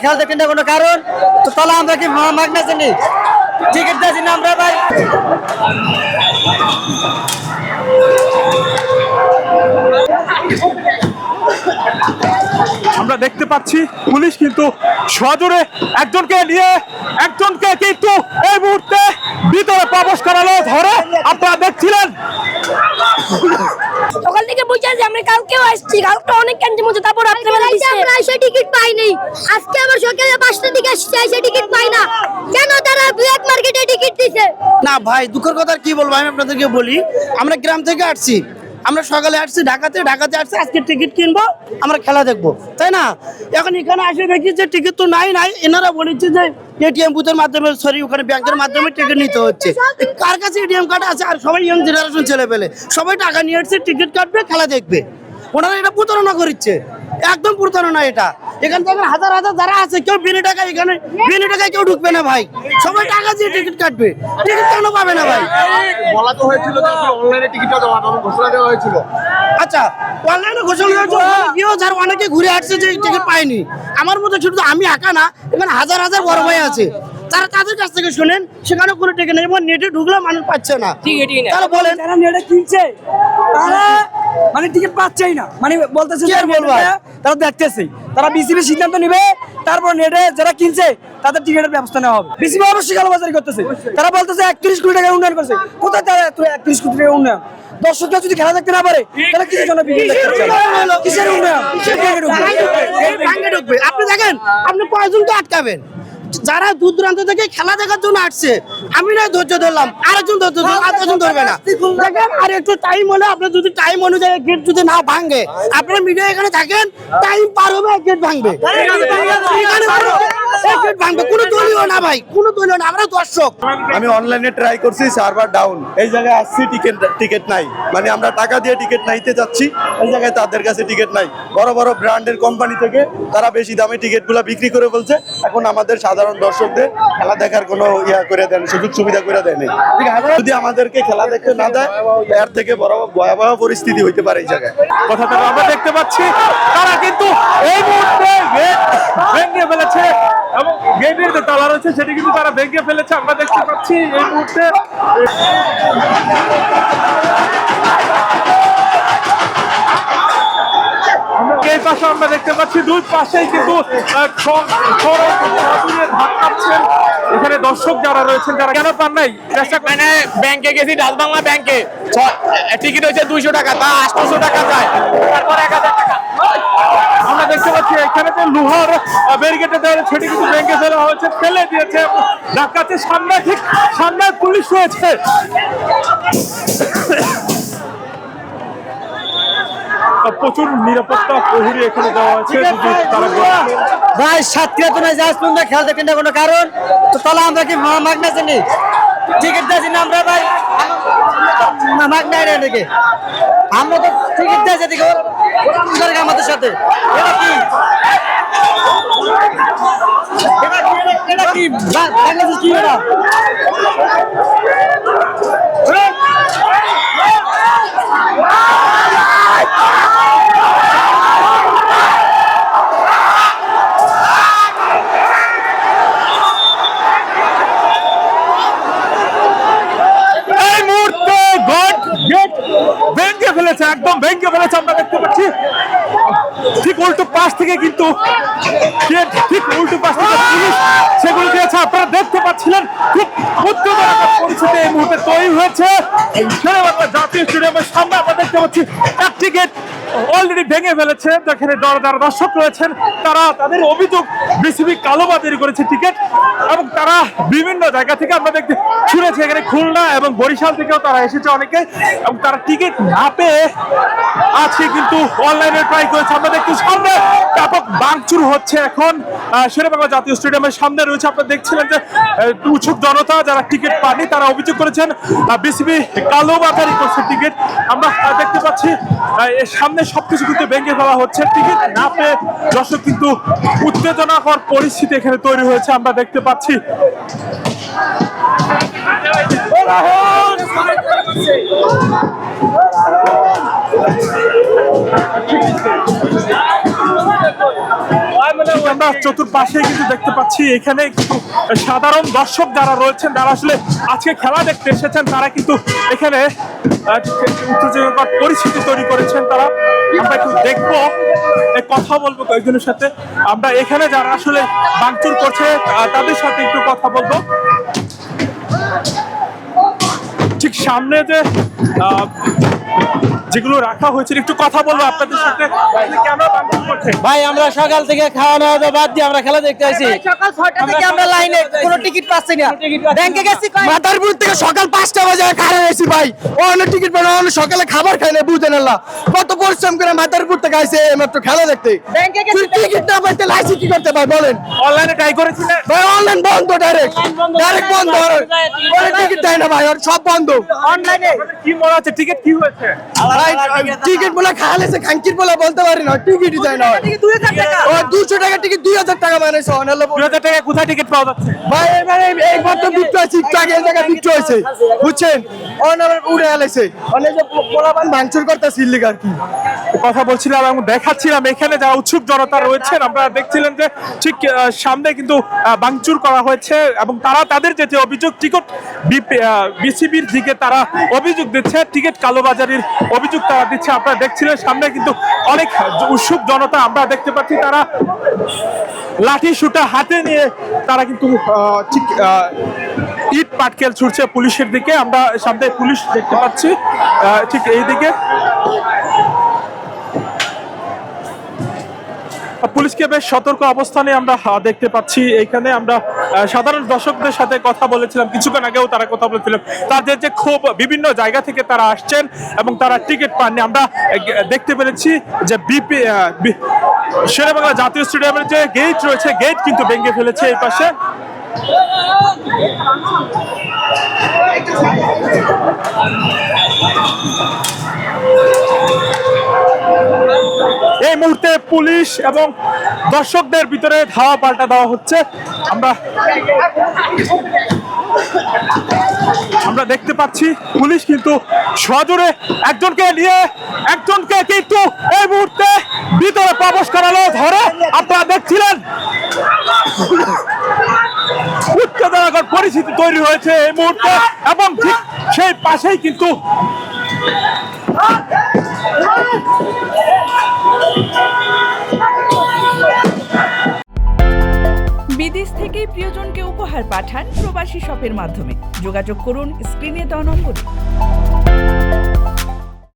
খেয়াল দেখেন না কোনো কারণ তো তাহলে আমরা কি মাগনা জানি টিকিট দিয়েছি না আমরা ভাই। আমরা দেখতে পাচ্ছি পুলিশ কিন্তু সজোরে একজনকে নিয়ে একজনকে কিন্তু এই মুহূর্তে ভিতরে প্রবেশ করালো ধরে আপনারা দেখছিলেন। সকাল থেকে বুঝছি আমরা কালকেও আসছি, কালকে অনেক ক্যান্টিন মধ্যে, তারপর রাত্রেবেলা আমরা এসে টিকিট পাই নাই। আজকে আবার সকালে 5টার দিকে আসছি, এসে টিকিট পাই না কেন? তারা ব্ল্যাক মার্কেটে টিকিট দিছে। না ভাই, দুঃখের কথা কি বলবো, আমি আপনাদেরকে বলি, আমরা গ্রাম থেকে আসছি, আমরা সকালে আসছি ঢাকাতে আসছি, আজকে টিকিট কিনবো, আমরা খেলা দেখবো, তাই না? এখন এখানে আসে দেখি যে টিকিট তো নাই, এনারা বলেছে যে এটিএম বুথের মাধ্যমে, সরি ওখানে ব্যাংকের মাধ্যমে টিকিট নিতে হচ্ছে। কার কাছে এটিএম কার্ড আছে? আর সবাই ইয়ং জেনারেশন ছেলে পেলে সবাই টাকা নিয়ে আসছে, টিকিট কাটবে, খেলা দেখবে। ওনারা এটা প্রতারণা করছে, একদম প্রতারণা এটা। এখান থেকে হাজার হাজার যারা আছে, কেউ বিনা টাকায় এখানে বিনা টাকায় কেউ ঢুকবে না ভাই, সবাই টাকা দিয়ে টিকিট কাটবে, টিকিট কেন পাবে না ভাই? বলা তো হয়েছিল যে অনলাইনে টিকিটটা দেওয়া ঘোষণা দেওয়া হয়েছিল। আচ্ছা, অনলাইনে ঘোষণা দিয়েও যারা অনেকে ঘুরে আসছে যে টিকিট পায়নি, আমার মতো শুধু আমি একা না, এখানে হাজার হাজার বড় ভাই আছে, তারা তাদের কাছ থেকে শোনেন, সেখানে কোনো টিকিট নেই, এবং নেটে ঢুকলে মানুষ পাচ্ছে না। তারা বলেন যারা নেটে কিনছে তারা মানে টিকিট পাচ্ছেই না, মানে বলতেছে তারা দেখতেছে, তারা বিসিবি সিদ্ধান্ত নেবে, তারপর নেটে যারা কিনছে তাদের টিকিটের ব্যবস্থা নেওয়া হবে। বিসিবি অবশ্যই কালোবাজারি করতেছে, তারা বলতেছে 31 কোটি টাকা উন্নয়ন করছে, কোথায় তারা 31 কোটি টাকা উন্নয়ন? দর্শকরা যদি খেলা দেখতে না পারে তাহলে কিসের জন্য কিসের উন্নয়ন? ঢুকবে। আপনি দেখেন, আপনি কয়জনকে আটকাবেন? যারা দূর দূরান্ত থেকে খেলা দেখার জন্য আসছে, আমি না ধৈর্য ধরলাম, আরেকজন ধরবে না। দেখেন, আর একটু টাইম হলে, আপনার যদি টাইম অনুযায়ী গেট যদি না ভাঙে, আপনারা মিডিয়া এখানে থাকেন, টাইম পার হবে, গেট ভাঙবে, গেট ভাঙবে। কোনো দলীয় না ভাই, কোনো দলীয় না, আমরা দর্শক। আমি অনলাইনে ট্রাই করছি, সার্ভার ডাউন, এই জায়গায় আসছি, টিকিট নাই, মানে আমরা টাকা দিয়ে টিকিট নাইতে যাচ্ছি, এই জায়গায় তাদের কাছে টিকিট নাই। বড় বড় ব্র্যান্ডের কোম্পানি থেকে তারা বেশি দামে টিকিটগুলো বিক্রি করে ফেলছে। এখন আমাদের সাধারণ দর্শকদের খেলা দেখার কোনো করে দেন, সুযোগ সুবিধা করে দেয়নি। যদি আমাদেরকে খেলা দেখতে না দেয়, এর থেকে বড় ভয়াবহ পরিস্থিতি হইতে পারে এই জায়গায়। কথাটা আমরা দেখতে পাচ্ছি তারা কিন্তু এই মুহূর্তে ভেঙে ফেলেছে এবং গেটের যে তালা রয়েছে সেটি কিন্তু তারা ভেঙে ফেলেছে। আমরা দেখতে পাচ্ছি এই মুহূর্তে এই পাশে আমরা দেখতে পাচ্ছি দুই পাশেই কিন্তু এখানে দর্শক যারা রয়েছেন তারা কেন পান নাই? মানে ব্যাংকে গেছি, ডাচ বাংলা ব্যাংকে, টিকিট হচ্ছে 200 টাকা, তা 800 টাকা যায়, তারপর 1000 টাকা। আমরা দেখতে পাচ্ছি এখানে তো লোহার ব্যারিকেডে দেওয়া, সেটি কিন্তু ভেঙে ফেলা হয়েছে, ফেলে দিয়েছে। ডাকাতের সামনে, ঠিক সামনে পুলিশ রয়েছে। প্রচুর নিরাপত্তা প্রহরী এখানে দেওয়া হয়েছে। ভাই সাতক্ষীরা তো নাই, জাহাজপুর খেয়াল দেখেন না কোনো কারণ তো তাহলে আমরা কি মাগনা জানি টিকিট দিয়েছি না আমরা ভাই, মাগনা এদিকে আমরা তো টিকিট দিয়েছি এদিকে আমাদের সাথে। এটা কি বাংলাদেশ কি এটা? ভেঙে ফেলেছে, একদম ভেঙে ফেলেছে। আমরা দেখতে পাচ্ছি ঠিক উল্টো পাশ থেকে কিন্তু ঠিক উল্টো পাশ থেকে পুলিশ সেগুলো দিয়েছে। আপনারা দেখতে পাচ্ছিলেন খুব উত্তেজনক পরিস্থিতি এই মুহূর্তে তৈরি হয়েছে শেরেবাংলা জাতীয় স্টেডিয়ামের সামনে। আমরা দেখতে পাচ্ছি একটি গেট অলরেডি ভেঙে ফেলেছে, যেখানে যারা দর্শক রয়েছেন তারা তাদের অভিযোগ বিসিবি কালোবাজারি করেছে টিকিট, এবং তারা বিভিন্ন জায়গা থেকে আমরা দেখতে শুনেছি, এখানে খুলনা এবং বরিশাল থেকেও তারা এসেছে অনেকে, এবং তারা টিকিট না পেয়ে আজকে কিন্তু অনলাইনে ট্রাই করেছে। আমরা দেখছি সামনে ব্যাপক ভাঙচুর হচ্ছে এখন শেরেবাংলা জাতীয় স্টেডিয়ামের সামনে রয়েছে। আপনারা দেখছিলেন যে উৎসুক জনতা যারা টিকিট পাননি তারা অভিযোগ করেছেন বিসিবি কালোবাজারি করছে টিকিট। আমরা দেখতে পাচ্ছি এর সামনে সবকিছু কিন্তু ভেঙে ফেলা হচ্ছে, টিকিট না পেয়ে দর্শক কিন্তু উত্তেজনাকর পরিস্থিতি এখানে তৈরি হয়েছে। আমরা দেখতে পাচ্ছি আমরা চতুর্পাশে কিন্তু দেখতে পাচ্ছি এখানে কিন্তু সাধারণ দর্শক যারা রয়েছেন তারা আসলে আজকে খেলা দেখতে এসেছেন তারা কিন্তু এখানে উত্তেজনাকর পরিস্থিতি তৈরি করেছেন তারা। আমরা একটু দেখবো, কথা বলবো কয়েকজনের সাথে। আমরা এখানে যারা আসলে ভাঙচুর করছে তাদের সাথে একটু কথা বলবো। ঠিক সামনে যে যেগুলো রাখা হয়েছে একটু কথা বলবো আপনাদের সাথে। কেন ভাঙচুর করছে? ভাই আমরা সকাল থেকে খাওয়া দাওয়া বাদ দিয়ে আমরা খেলা দেখতে আসি। সকাল 6টা থেকে আমরা লাইনে কোনো টিকিট পাচ্ছি না। ব্যাংকে গেছি মাদারপুর থেকে সকাল 5টা বাজে খাড়া হয়েছি ভাই। অনেক টিকিট পাই না, অনেক সকালে খাবার খাই না, বুঝেন না কত পরিশ্রম করে মাদারপুর থেকে আইছে মাত্র খেলা দেখতে। ব্যাংকে গেছি টিকিট না পাইতে লাইসি কি করতে ভাই বলেন? অনলাইনে ট্রাই করেছিলেন? ভাই অনলাইন বন্ধ, ডাইরেক্ট বন্ধ। অনেক টিকিট দেয় না ভাই, আর সব বন্ধ। অনলাইনে কি মনে হচ্ছে টিকিট কি হয়েছে? ভাই টিকিট বলে খালেছে খাঙ্কির বলে বলতে পারি না, টিকিটই দেয় না। 2000 টাকা, ও 200 টাকা টিকিট 2000 টাকা মানেছে। 2000 টাকা কোথায় টিকিট পাওয়া যাচ্ছে? ভাই এবারে এই মাত্র বিক্রি হয়েছে, একটু আগে এই জায়গায় বিক্রি হয়েছে, বুঝছেন? অনার উড়ে আলেছে, অনেক যে পোলাপান ভাঙচুর করতেছে ইল্লিগাল কি কথা বলছিলাম এবং দেখাচ্ছিলাম এখানে যারা উৎসুক জনতা রয়েছেন। আপনারা দেখছিলেন যে ঠিক সামনে কিন্তু ভাঙচুর করা হয়েছে এবং তারা তাদের যে অভিযোগ টিকিট বিসিবির দিকে তারা অভিযোগ দিচ্ছে, টিকিট কালোবাজারির অভিযোগ তারা দিচ্ছে। আপনারা দেখছিলেন সামনে কিন্তু অনেক উৎসুক জনতা আমরা দেখতে পাচ্ছি, তারা লাঠি সুটা হাতে নিয়ে তারা কিন্তু ঠিক ইট পাটকেল ছুটছে পুলিশের দিকে। আমরা সামনে পুলিশ দেখতে পাচ্ছি ঠিক এই দিকে। পুলিশকে বেশ সতর্ক অবস্থানে আমরা দেখতে পাচ্ছি। এইখানে আমরা সাধারণ দর্শকদের সাথে কথা বলেছিলাম, কিছুক্ষণ আগেও তারা কথা বলেছিলাম তাদের যে খুব বিভিন্ন জায়গা থেকে তারা আসছেন এবং তারা টিকিট পাননি। আমরা দেখতে পেরেছি যে শেরেবাংলা জাতীয় স্টেডিয়ামের যে গেট রয়েছে গেট কিন্তু ভেঙে ফেলেছে এই পাশে। এই মুহূর্তে পুলিশ এবং দর্শকদের ভিতরে ধাওয়া পাল্টা দেওয়া হচ্ছে। আমরা দেখতে পাচ্ছি পুলিশ কিন্তু সজোরে একজনকে নিয়ে একজনকে কিন্তু এই মুহূর্তে ভিতরে প্রবেশ করালো ধরে। আপনারা দেখছিলেন উত্তেজনাকর পরিস্থিতি তৈরি হয়েছে এই মুহূর্তে এবং ঠিক সেই পাশেই কিন্তু বিদেশ থেকে প্রিয়জনকে উপহার পাঠান প্রবাসী শপের মাধ্যমে। যোগাযোগ করুন স্ক্রিনে দেওয়া নম্বরে।